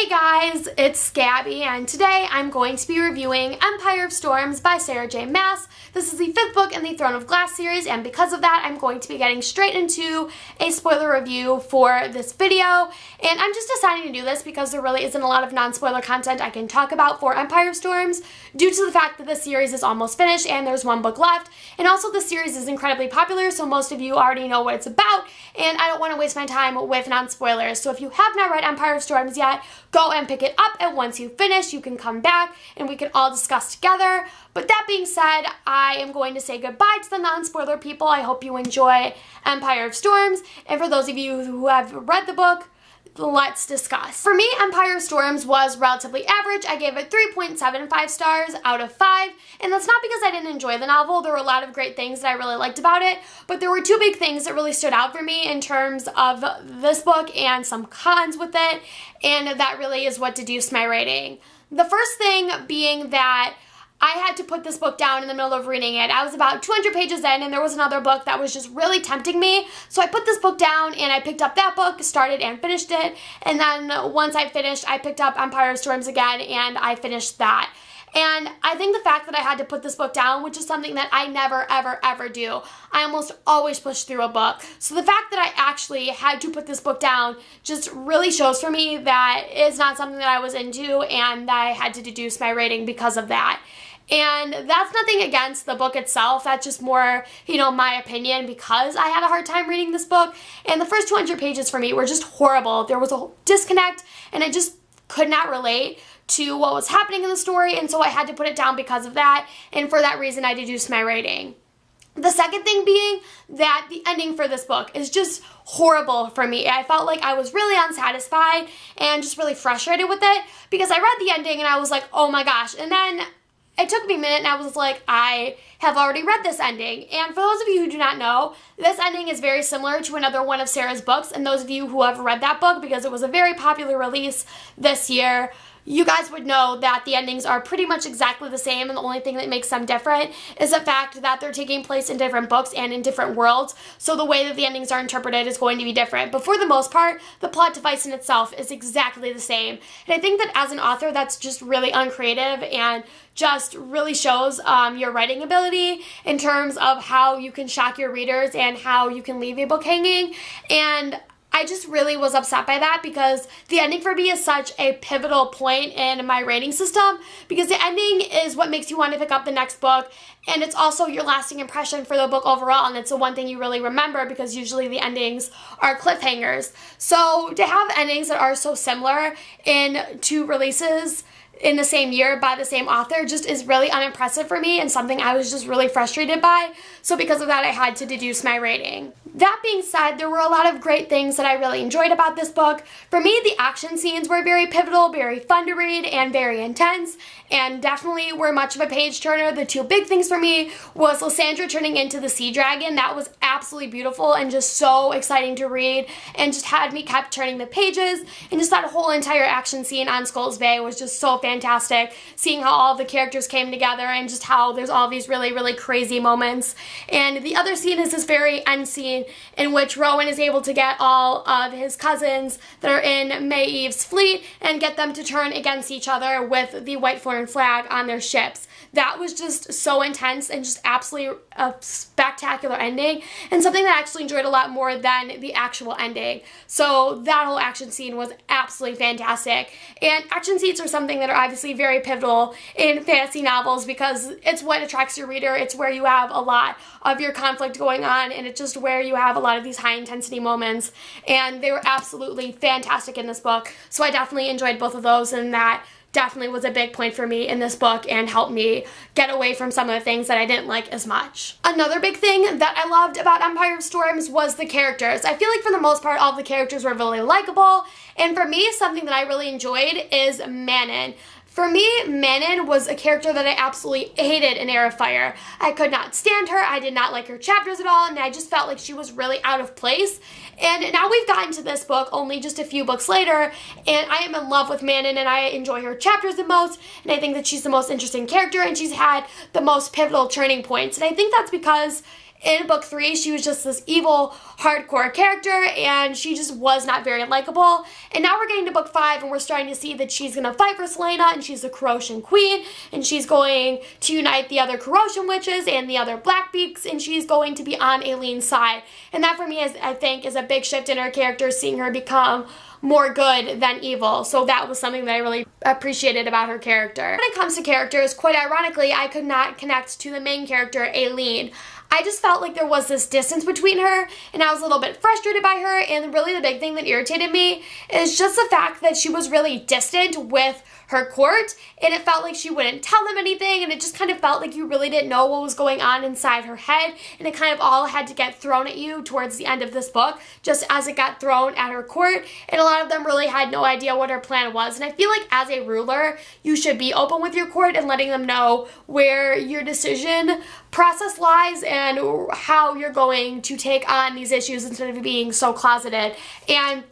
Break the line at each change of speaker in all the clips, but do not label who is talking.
Hey guys, it's Scabby, and today I'm going to be reviewing Empire of Storms by Sarah J. Maas. This is the 5th book in the Throne of Glass series, and because of that, I'm going to be getting straight into a spoiler review for this video. And I'm just deciding to do this because there really isn't a lot of non-spoiler content I can talk about for Empire of Storms, due to the fact that the series is almost finished and there's one book left. And also the series is incredibly popular, so most of you already know what it's about, and I don't want to waste my time with non-spoilers. So if you have not read Empire of Storms yet, go and pick it up, and once you finish, you can come back and we can all discuss together. But that being said, I am going to say goodbye to the non-spoiler people. I hope you enjoy Empire of Storms, and for those of you who have read the book, let's discuss. For me, Empire of Storms was relatively average. I gave it 3.75 stars out of 5, and that's not because I didn't enjoy the novel. There were a lot of great things that I really liked about it, but there were two big things that really stood out for me in terms of this book and some cons with it, and that really is what deduced my rating. The first thing being that I had to put this book down in the middle of reading it. I was about 200 pages in, and there was another book that was just really tempting me. So I put this book down, and I picked up that book, started and finished it. And then once I finished, I picked up Empire of Storms again, and I finished that. And I think the fact that I had to put this book down, which is something that I never, ever, ever do. I almost always push through a book. So the fact that I actually had to put this book down just really shows for me that it's not something that I was into, and that I had to deduce my rating because of that. And that's nothing against the book itself. That's just more, my opinion, because I had a hard time reading this book. And the first 200 pages for me were just horrible. There was a disconnect, and I just could not relate to what was happening in the story, and so I had to put it down because of that, and for that reason I deduced my rating. The second thing being that the ending for this book is just horrible for me. I felt like I was really unsatisfied and just really frustrated with it, because I read the ending and I was like, oh my gosh, and then it took me a minute and I was like, I have already read this ending. And for those of you who do not know, this ending is very similar to another one of Sarah's books, and those of you who have read that book, because it was a very popular release this year, you guys would know that the endings are pretty much exactly the same, and the only thing that makes them different is the fact that they're taking place in different books and in different worlds, so the way that the endings are interpreted is going to be different. But for the most part, the plot device in itself is exactly the same. And I think that as an author, that's just really uncreative and just really shows your writing ability in terms of how you can shock your readers and how you can leave a book hanging. And I just really was upset by that, because the ending for me is such a pivotal point in my rating system, because the ending is what makes you want to pick up the next book, and it's also your lasting impression for the book overall, and it's the one thing you really remember, because usually the endings are cliffhangers. So to have endings that are so similar in two releases in the same year by the same author just is really unimpressive for me, and something I was just really frustrated by. So because of that, I had to deduce my rating. That being said, there were a lot of great things that I really enjoyed about this book. For me, the action scenes were very pivotal, very fun to read, and very intense, and definitely were much of a page turner. The two big things for me was Lysandra turning into the sea dragon. That was absolutely beautiful and just so exciting to read, and just had me kept turning the pages, and just that whole entire action scene on Skulls Bay was just so fantastic, seeing how all the characters came together and just how there's all these really, really crazy moments. And the other scene is this very end scene in which Rowan is able to get all of his cousins that are in Maeve's fleet and get them to turn against each other with the White Floryn flag on their ships. That was just so intense and just absolutely a spectacular ending, and something that I actually enjoyed a lot more than the actual ending. So that whole action scene was absolutely fantastic. And action scenes are something that are obviously very pivotal in fantasy novels, because it's what attracts your reader. It's where you have a lot of your conflict going on, and it's just where you have a lot of these high intensity moments, and they were absolutely fantastic in this book. So I definitely enjoyed both of those, and that definitely was a big point for me in this book and helped me get away from some of the things that I didn't like as much. Another big thing that I loved about Empire of Storms was the characters. I feel like for the most part all the characters were really likable, and for me something that I really enjoyed is Manon. For me, Manon was a character that I absolutely hated in Heir of Fire. I could not stand her, I did not like her chapters at all, and I just felt like she was really out of place. And now we've gotten to this book only just a few books later, and I am in love with Manon, and I enjoy her chapters the most, and I think that she's the most interesting character, and she's had the most pivotal turning points. And I think that's because in book 3, she was just this evil, hardcore character, and she just was not very likable. And now we're getting to book 5, and we're starting to see that she's going to fight for Celaena, and she's the Corrosion Queen, and she's going to unite the other Corrosion Witches and the other Blackbeaks, and she's going to be on Aileen's side. And that for me, I think, is a big shift in her character, seeing her become more good than evil. So that was something that I really appreciated about her character. When it comes to characters, quite ironically, I could not connect to the main character, Aileen. I just felt like there was this distance between her, and I was a little bit frustrated by her, and really the big thing that irritated me is just the fact that she was really distant with her court, and it felt like she wouldn't tell them anything, and it just kind of felt like you really didn't know what was going on inside her head, and it kind of all had to get thrown at you towards the end of this book, just as it got thrown at her court, and a lot of them really had no idea what her plan was. And I feel like as a ruler, you should be open with your court and letting them know where your decision process lies and how you're going to take on these issues instead of being so closeted. And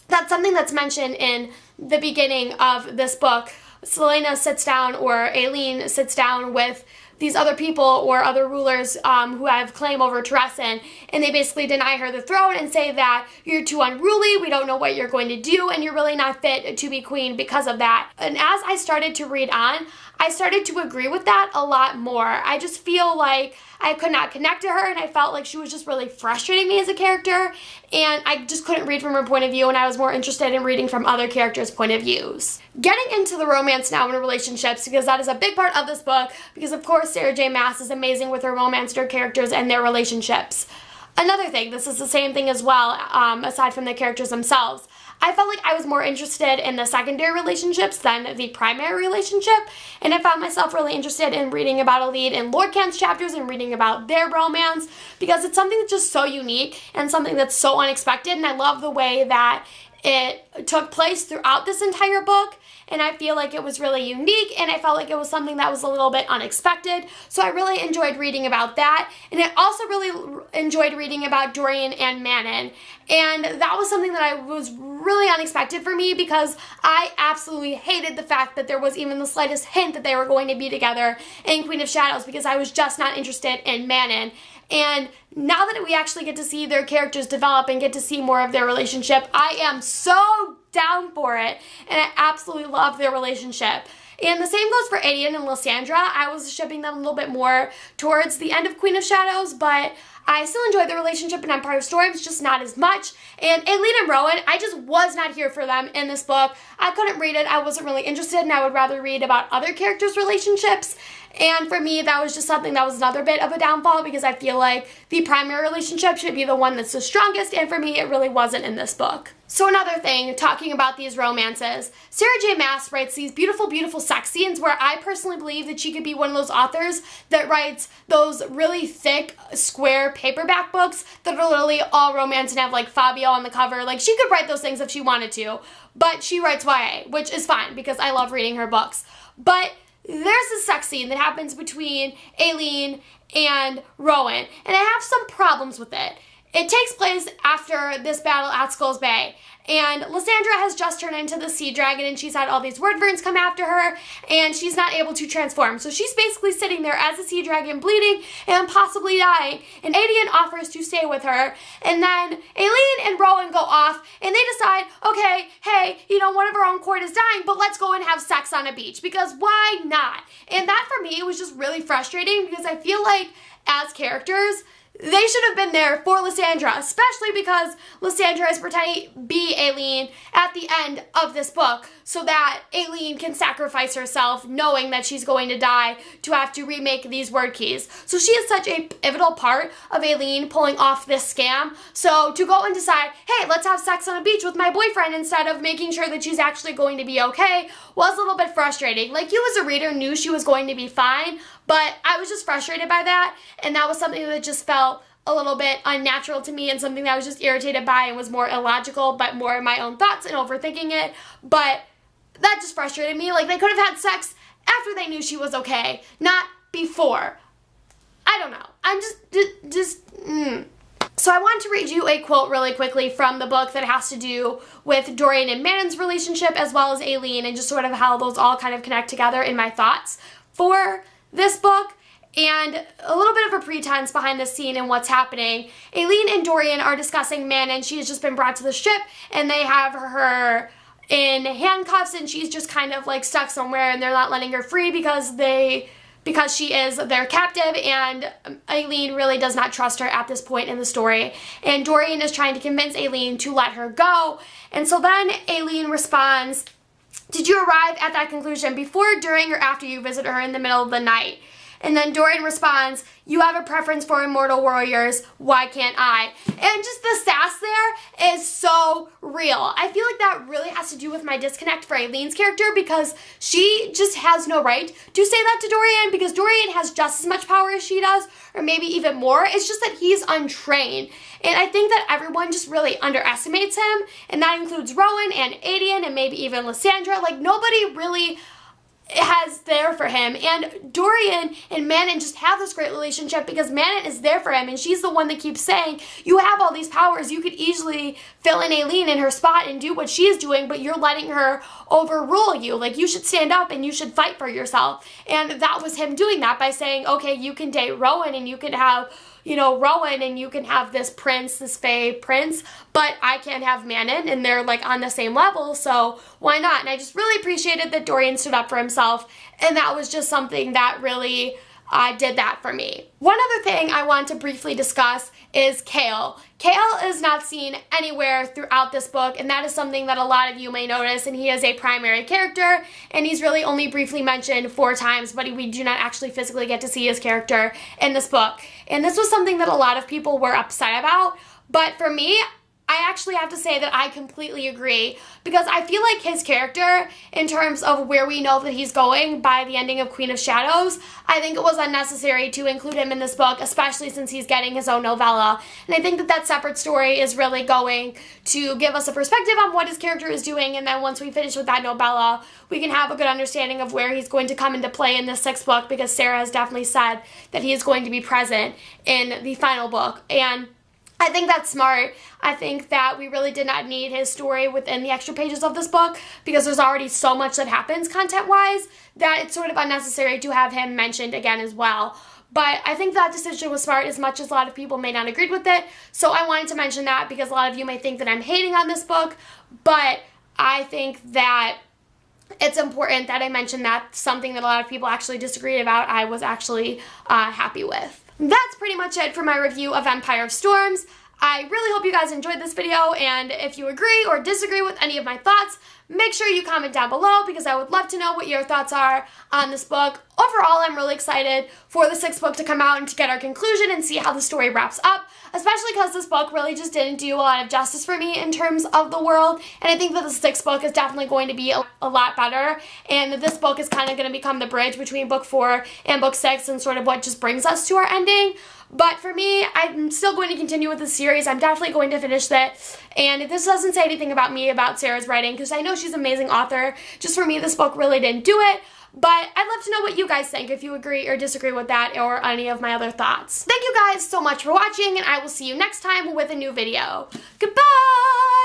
that's something that's mentioned in the beginning of this book. Celaena sits down, or Aileen sits down with these other people or other rulers who have claim over Teresin, and they basically deny her the throne and say that you're too unruly, we don't know what you're going to do, and you're really not fit to be queen because of that. And as I started to read on, I started to agree with that a lot more. I just feel like I could not connect to her, and I felt like she was just really frustrating me as a character, and I just couldn't read from her point of view, and I was more interested in reading from other characters' point of views. Getting into the romance now in relationships, because that is a big part of this book, because of course Sarah J. Maas is amazing with her romance and her characters and their relationships. Another thing, this is the same thing as well, aside from the characters themselves. I felt like I was more interested in the secondary relationships than the primary relationship, and I found myself really interested in reading about a lead in Lord Can's chapters and reading about their romance, because it's something that's just so unique and something that's so unexpected, and I love the way that it took place throughout this entire book, and I feel like it was really unique, and I felt like it was something that was a little bit unexpected, so I really enjoyed reading about that. And I also really enjoyed reading about Dorian and Manon, and that was something that was really unexpected for me, because I absolutely hated the fact that there was even the slightest hint that they were going to be together in Queen of Shadows, because I was just not interested in Manon. And now that we actually get to see their characters develop and get to see more of their relationship, I am so down for it, and I absolutely love their relationship. And the same goes for Aedion and Lysandra. I was shipping them a little bit more towards the end of Queen of Shadows, but I still enjoyed the relationship in Empire of Storms, just not as much. And Aileen and Rowan, I just was not here for them in this book. I couldn't read it. I wasn't really interested, and I would rather read about other characters' relationships. And for me, that was just something that was another bit of a downfall, because I feel like the primary relationship should be the one that's the strongest, and for me, it really wasn't in this book. So another thing, talking about these romances, Sarah J. Maas writes these beautiful, beautiful sex scenes where I personally believe that she could be one of those authors that writes those really thick, square paperback books that are literally all romance and have like Fabio on the cover. Like, she could write those things if she wanted to, but she writes YA, which is fine because I love reading her books. But there's a sex scene that happens between Aileen and Rowan, and I have some problems with it. It takes place after this battle at Skull's Bay, and Lysandra has just turned into the sea dragon, and she's had all these word verns come after her, and she's not able to transform. So she's basically sitting there as a sea dragon, bleeding and possibly dying, and Aedion offers to stay with her, and then Aileen and Rowan go off, and they decide, okay, hey, one of our own court is dying, but let's go and have sex on a beach, because why not? And that for me was just really frustrating, because I feel like as characters, they should have been there for Lysandra, especially because Lysandra is pretending to be Aileen at the end of this book, so that Aileen can sacrifice herself knowing that she's going to die to have to remake these word keys. So she is such a pivotal part of Aileen pulling off this scam. So to go and decide, hey, let's have sex on a beach with my boyfriend instead of making sure that she's actually going to be okay was a little bit frustrating. Like, you as a reader knew she was going to be fine, but I was just frustrated by that, and that was something that just felt a little bit unnatural to me and something that I was just irritated by and was more illogical, but more my own thoughts and overthinking it. But that just frustrated me. Like, they could have had sex after they knew she was okay, not before. I don't know. I'm just. So I want to read you a quote really quickly from the book that has to do with Dorian and Manon's relationship as well as Aileen, and just sort of how those all kind of connect together in my thoughts for this book. and a little bit of a pretense behind the scene and what's happening. Aileen and Dorian are discussing Manon. She has just been brought to the ship, and they have her in handcuffs, and she's just kind of like stuck somewhere, and they're not letting her free because she is their captive, and Aileen really does not trust her at this point in the story. And Dorian is trying to convince Aileen to let her go. And so then Aileen responds, "Did you arrive at that conclusion before, during, or after you visit her in the middle of the night?" And then Dorian responds, "You have a preference for immortal warriors. Why can't I?" And just the sass there is so real. I feel like that really has to do with my disconnect for Aileen's character, because she just has no right to say that to Dorian, because Dorian has just as much power as she does, or maybe even more. It's just that he's untrained. And I think that everyone just really underestimates him, and that includes Rowan and Aiden and maybe even Lysandra. Like, nobody really has there for him. And Dorian and Manon just have this great relationship because Manon is there for him, and she's the one that keeps saying, "You have all these powers, you could easily fill in Aileen in her spot and do what she's doing, but you're letting her overrule you. Like, you should stand up and you should fight for yourself." And that was him doing that by saying, "Okay, you can date Rowan and you can have, you know, Rowan, and you can have this prince, this fae prince, but I can't have Manon," and they're like on the same level, so why not? And I just really appreciated that Dorian stood up for himself, and that was just something that really did that for me. One other thing I want to briefly discuss is Kale. Kale is not seen anywhere throughout this book, and that is something that a lot of you may notice, and he is a primary character, and he's really only briefly mentioned 4 times, but we do not actually physically get to see his character in this book. And this was something that a lot of people were upset about, but for me, I actually have to say that I completely agree, because I feel like his character, in terms of where we know that he's going by the ending of Queen of Shadows, I think it was unnecessary to include him in this book, especially since he's getting his own novella. And I think that that separate story is really going to give us a perspective on what his character is doing, and then once we finish with that novella, we can have a good understanding of where he's going to come into play in this 6th book, because Sarah has definitely said that he is going to be present in the final book. And I think that's smart. I think that we really did not need his story within the extra pages of this book, because there's already so much that happens content-wise that it's sort of unnecessary to have him mentioned again as well. But I think that decision was smart, as much as a lot of people may not agree with it. So I wanted to mention that, because a lot of you may think that I'm hating on this book, but I think that it's important that I mention that something that a lot of people actually disagreed about, I was actually happy with. That's pretty much it for my review of Empire of Storms. I really hope you guys enjoyed this video, and if you agree or disagree with any of my thoughts, make sure you comment down below, because I would love to know what your thoughts are on this book. Overall, I'm really excited for the 6th book to come out and to get our conclusion and see how the story wraps up, especially because this book really just didn't do a lot of justice for me in terms of the world, and I think that the 6th book is definitely going to be a lot better, and that this book is kind of going to become the bridge between book 4 and book 6 and sort of what just brings us to our ending. But for me, I'm still going to continue with the series. I'm definitely going to finish it. And this doesn't say anything about me, about Sarah's writing, because I know she's an amazing author. Just for me, this book really didn't do it. But I'd love to know what you guys think, if you agree or disagree with that or any of my other thoughts. Thank you guys so much for watching, and I will see you next time with a new video. Goodbye!